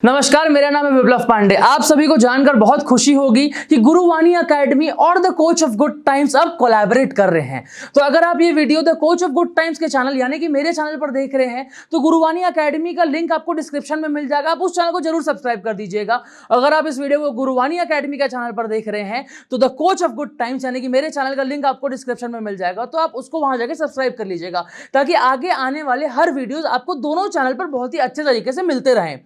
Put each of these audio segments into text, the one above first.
नमस्कार, मेरा नाम है विप्लव पांडे। आप सभी को जानकर बहुत खुशी होगी कि गुरुवाणी एकेडमी और the coach of good times अब कोलैबोरेट कर रहे हैं। तो अगर आप ये video the coach of good times के चैनल यानी कि मेरे चैनल पर देख रहे हैं तो गुरुवाणी एकेडमी का लिंक आपको डिस्क्रिप्शन में मिल जाएगा। आप उस चैनल को जरूर सब्सक्राइब कर दीजिएगा। अगर आप इस वीडियो को गुरुवाणी एकेडमी का चैनल पर देख रहे हैं तो the coach of good times यानी कि मेरे चैनल का लिंक आपको डिस्क्रिप्शन में मिल जाएगा, तो आप उसको वहां जाकर सब्सक्राइब कर लीजिएगा ताकि आगे आने वाले हर वीडियोज आपको दोनों चैनल पर बहुत ही अच्छे तरीके से मिलते रहें।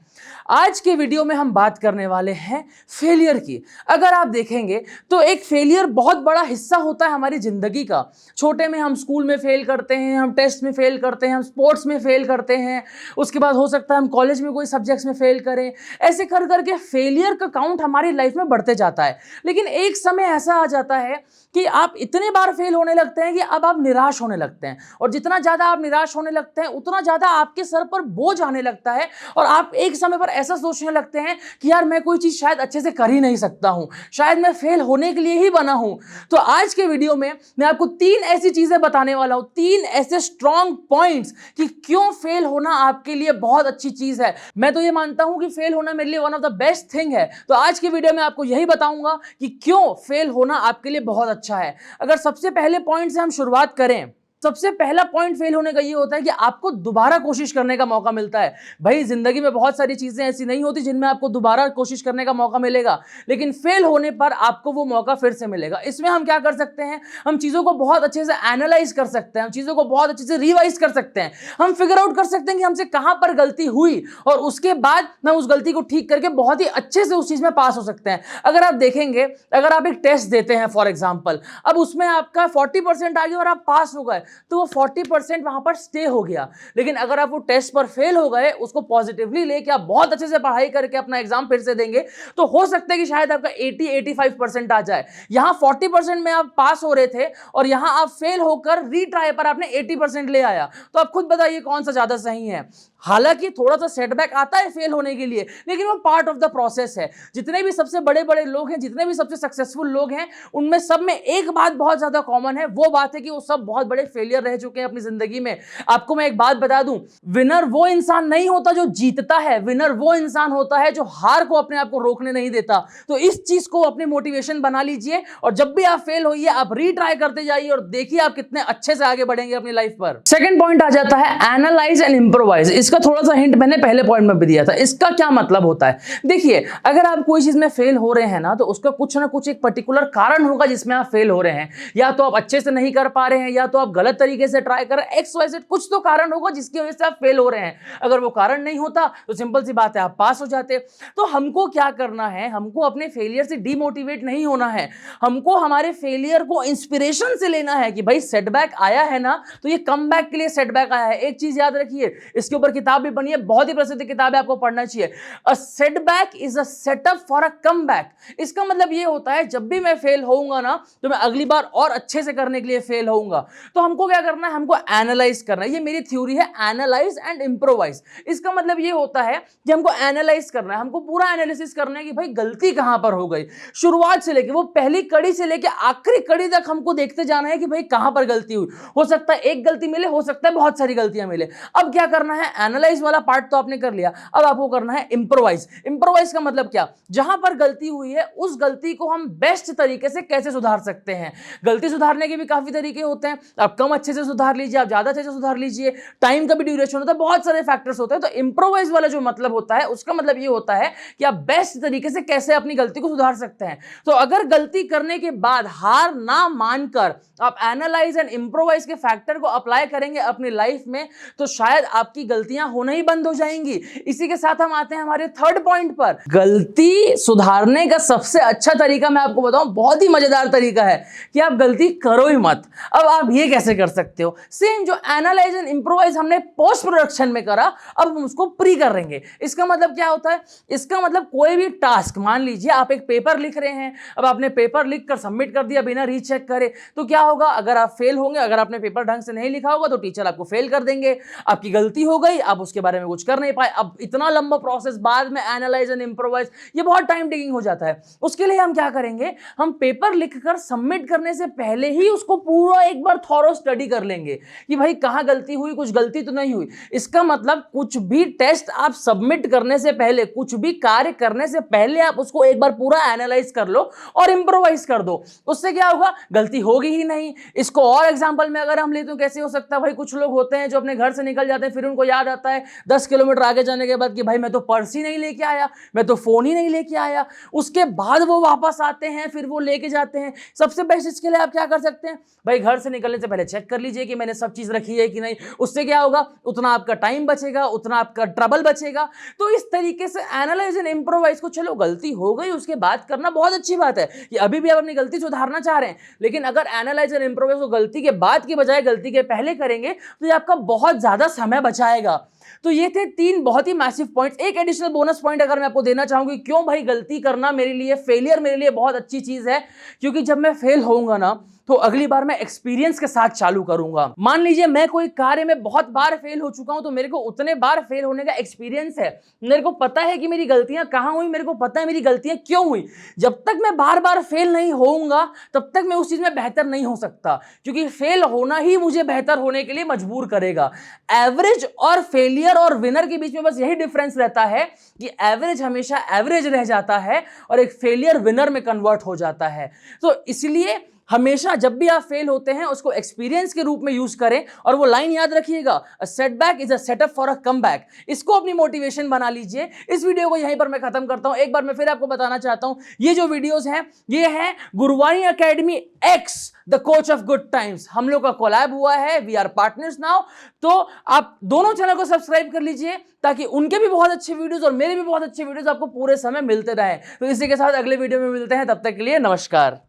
आज के वीडियो में हम बात करने वाले हैं फेलियर की। अगर आप देखेंगे तो एक फेलियर बहुत बड़ा हिस्सा होता है हमारी जिंदगी का। छोटे में हम स्कूल में फेल करते हैं, हम टेस्ट में फेल करते हैं, हम स्पोर्ट्स में फेल करते हैं, उसके बाद हो सकता है हम कॉलेज में कोई सब्जेक्ट्स में फेल करें। ऐसे कर करके फेलियर का काउंट हमारी लाइफ में बढ़ते जाता है। लेकिन एक समय ऐसा आ जाता है कि आप इतने बार फेल होने लगते हैं कि अब आप निराश होने लगते हैं, और जितना ज्यादा आप निराश होने लगते हैं उतना ज्यादा आपके सर पर बोझ आने लगता है और आप एक समय पर ऐसा सोचने लगते हैं कि यार मैं कोई चीज शायद अच्छे से कर ही नहीं सकता हूं, शायद मैं फेल होने के लिए ही बना हूं। तो आज के वीडियो में मैं आपको 3 ऐसी चीजें बताने वाला हूं, 3 ऐसे स्ट्रॉन्ग पॉइंट्स कि क्यों फेल होना आपके लिए बहुत अच्छी चीज है। मैं तो ये मानता हूं कि फेल होना मेरे लिए one of the best thing है। तो आज के वीडियो में आपको यही बताऊंगा कि क्यों फेल होना आपके लिए बहुत अच्छा है। अगर सबसे पहले पॉइंट से हम शुरुआत करें, सबसे पहला पॉइंट फेल होने का ये होता है कि आपको दोबारा कोशिश करने का मौका मिलता है। भाई जिंदगी में बहुत सारी चीजें ऐसी नहीं होती जिनमें आपको दोबारा कोशिश करने का मौका मिलेगा, लेकिन फेल होने पर आपको वो मौका फिर से मिलेगा। इसमें हम क्या कर सकते हैं, हम चीजों को बहुत अच्छे से एनालाइज कर सकते हैं, हम चीजों को बहुत अच्छे से रिवाइज कर सकते हैं, हम फिगर आउट कर सकते हैं कि हमसे कहां पर गलती हुई और उसके बाद हम उस गलती को ठीक करके बहुत ही अच्छे से उस चीज में पास हो सकते हैं। अगर आप देखेंगे, अगर आप एक टेस्ट देते हैं फॉर एग्जाम्पल, अब उसमें आपका 40% आ गया और आप पास हो गए तो वो 40% वहां पर स्टे हो गया। लेकिन अगर आप वो टेस्ट पर फेल हो गए, उसको पॉजिटिवली लेके आप बहुत अच्छे से पढ़ाई करके अपना एग्जाम फिर से देंगे तो हो सकता है कि शायद आपका 80-85% आ जाए। यहां 40% में आप पास हो रहे थे और यहां आप फेल होकर रीट्राई पर आपने 80% ले आया। तो आप खुद बताइए कौन सा ज्यादा सही है। हालांकि थोड़ा सा सेटबैक आता है फेल होने के लिए, लेकिन वो पार्ट ऑफ द प्रोसेस है। जितने भी सबसे बड़े बड़े लोग हैं, जितने भी सबसे सक्सेसफुल लोग हैं, उनमें सब में एक बात बहुत ज्यादा कॉमन है। वो बात है कि वो सब बहुत बड़े फेलियर रह चुके हैं अपनी जिंदगी में। आपको मैं एक बात बता दूं, विनर वो इंसान नहीं होता जो जीतता है, विनर वो इंसान होता है जो हार को अपने आप को रोकने नहीं देता। तो इस चीज को अपनी मोटिवेशन बना लीजिए और जब भी आप फेल होइए आप रीट्राई करते जाइए और देखिए आप कितने अच्छे से आगे बढ़ेंगे अपनी लाइफ पर। सेकंड पॉइंट आ जाता है एनालाइज एंड इंप्रोवाइज। इसका थोड़ा सा हिंट मैंने पहले पॉइंट में भी दिया था। इसका क्या मतलब होता है, देखिए अगर आप कोई चीज में फेल हो रहे हैं ना तो उसका कुछ ना कुछ एक पर्टिकुलर कारण होगा जिसमें आप फेल हो रहे हैं। या तो आप अच्छे से नहीं कर पा रहे हैं, या तो आप गलत तरीके से ट्राई कर रहे हैं, XYZ कुछ तो कारण होगा जिसकी वजह से आप फेल हो रहे हैं। अगर वो कारण नहीं होता तो सिंपल सी बात है आप पास हो जाते। तो हमको क्या करना है, हमको अपने फेलियर से डीमोटिवेट नहीं होना है, हमको हमारे फेलियर को इंस्पिरेशन से लेना है कि भाई सेटबैक आया है ना तो ये कमबैक के लिए सेटबैक आया है। एक चीज याद रखिए, इसके ऊपर किताब भी बनी है, बहुत ही प्रसिद्ध किताब है, आपको पढ़ना चाहिए। A setback is a setup for a comeback. इसका मतलब ये होता है जब भी मैं फेल होऊंगा ना तो मैं अगली बार और अच्छे से करने के लिए फेल होऊंगा। तो हमको क्या करना है, हमको एनालाइज करना है। ये मेरी थ्योरी है, एनालाइज एंड इंप्रोवाइज। इसका मतलब ये होता है कि हमको एनालाइज करना है, हमको पूरा एनालिसिस करना है कि भाई गलती कहां पर हो गई। शुरुआत से लेके वो पहली कड़ी से लेके आखिरी कड़ी तक हमको देखते जाना है कि भाई कहां पर गलती हुई। हो सकता है एक गलती मिले, हो सकता है बहुत सारी गलतियां मिले। अब क्या करना है, एनालाइज वाला पार्ट तो आपने कर लिया, अब आपको करना है इंप्रोवाइज। इंप्रोवाइज का मतलब क्या, जहां पर गलती हुई है उस गलती को हम बेस्ट तरीके से कैसे सुधार सकते हैं। गलती सुधारने के भी काफी तरीके होते हैं, आप कम अच्छे से सुधार लीजिए, आप ज्यादा अच्छे से सुधार लीजिए, टाइम का भी ड्यूरेशन होता है, बहुत सारे फैक्टर्स होते हैं। तो इंप्रोवाइज वाला जो मतलब होता है उसका मतलब ये होता है कि आप बेस्ट तरीके से कैसे अपनी गलती को सुधार सकते हैं। तो अगर गलती करने के बाद हार ना मानकर आप एनालाइज एंड इंप्रोवाइज के फैक्टर को अप्लाई करेंगे अपनी लाइफ में तो शायद आपकी गलतियां होना ही बंद हो जाएंगी। इसी के साथ हम आते हैं हमारे थर्ड पॉइंट पर। गलती सुधारने का सबसे अच्छा तरीका मैं आपको बताऊं, बहुत ही मजेदार तरीका है कि आप गलती करो ही मत। अब आप ये कैसे कर सकते हो, सेम जो एनालाइज एंड इंप्रोवाइज हमने पोस्ट प्रोडक्शन में करा अब हम उसको प्री करेंगे। इसका मतलब क्या होता है, इसका मतलब कोई भी टास्क, मान लीजिए आप एक पेपर लिख रहे हैं, अब आपने पेपर लिख कर सबमिट कर दिया बिना रीचेक करे, तो क्या होगा, अगर आप फेल होंगे, अगर आपने पेपर ढंग से नहीं लिखा होगा तो टीचर आपको फेल कर देंगे। आपकी गलती हो गई, अब उसके बारे में कुछ कर नहीं पाए, अब इतना लंबा प्रोसेस, बाद में एनालाइज एंड इंप्रोवाइज, ये बहुत टाइम टेकिंग हो जाता है। उसके लिए हम क्या करेंगे, हम पेपर लिखकर सबमिट करने से पहले ही उसको पूरा एक बार थॉरो स्टडी कर लेंगे कि भाई कहां गलती हुई, कुछ गलती तो नहीं हुई। इसका मतलब कुछ भी टेस्ट आप सबमिट करने से पहले, कुछ भी कार्य करने से पहले आप उसको एक बार पूरा एनालाइज कर लो और इंप्रोवाइज कर दो। उससे क्या होगा, गलती होगी ही नहीं। इसको और एग्जांपल में अगर हम ले तो कैसे हो सकता है भाई, कुछ लोग होते हैं जो अपने घर से निकल जाते हैं, फिर उनको याद आता है 10 किलोमीटर आगे जाने के बाद कि भाई मैं तो पर्स ही नहीं लेके आया, मैं तो फोन ही नहीं लेके आया। उसके बाद वो वापस आते हैं, फिर वो लेके जाते हैं। सबसे बेस्ट इसके लिए आप क्या कर सकते हैं भाई, घर से निकलने से पहले चेक कर लीजिए कि मैंने सब चीज रखी है कि नहीं। उससे क्या होगा, उतना आपका टाइम बचेगा, उतना आपका ट्रबल बचेगा। तो इस तरीके से एनालाइज एंड इंप्रोवाइज को, चलो गलती हो गई उसके बाद करना बहुत अच्छी बात है कि अभी भी आप अपनी गलती सुधारना चाह रहे हैं, लेकिन अगर एनालाइज एंड इंप्रोवाइज को गलती के बाद की बजाय गलती के पहले करेंगे तो ये आपका बहुत ज्यादा समय बचाएगा। तो ये थे 3 बहुत ही मैसिव पॉइंट्स। एक एडिशनल बोनस पॉइंट अगर मैं आपको देना चाहूंगी, क्यों भाई गलती करना मेरे लिए, फेलियर मेरे लिए बहुत अच्छी चीज है, क्योंकि जब मैं फेल होऊंगा ना तो अगली बार मैं एक्सपीरियंस के साथ चालू करूंगा। मान लीजिए मैं कोई कार्य में बहुत बार फेल हो चुका हूं, तो मेरे को उतने बार फेल होने का एक्सपीरियंस है, मेरे को पता है कि मेरी गलतियां कहां हुई, मेरे को पता है मेरी गलतियां क्यों हुई। जब तक मैं बार बार फेल नहीं होऊंगा तब तक मैं उस चीज में बेहतर नहीं हो सकता, क्योंकि फेल होना ही मुझे बेहतर होने के लिए मजबूर करेगा। एवरेज और फेलियर और विनर के बीच में बस यही डिफरेंस रहता है कि एवरेज हमेशा एवरेज रह जाता है और एक फेलियर विनर में कन्वर्ट हो जाता है। तो इसलिए हमेशा जब भी आप फेल होते हैं उसको एक्सपीरियंस के रूप में यूज करें, और वो लाइन याद रखिएगा, a setback is a setup for a comeback. इसको अपनी मोटिवेशन बना लीजिए। इस वीडियो को यहीं पर मैं खत्म करता हूं। एक बार मैं फिर आपको बताना चाहता हूं, ये जो वीडियोस हैं ये है Guruvani academy X the coach of good times. हम लोग का कोलैब हुआ है, वी आर पार्टनर्स नाउ। तो आप दोनों चैनल को सब्सक्राइब कर लीजिए ताकि उनके भी बहुत अच्छे वीडियोस और मेरे भी बहुत अच्छे वीडियोस आपको पूरे समय मिलते रहे। तो इसी के साथ अगले वीडियो में मिलते हैं, तब तक के लिए नमस्कार।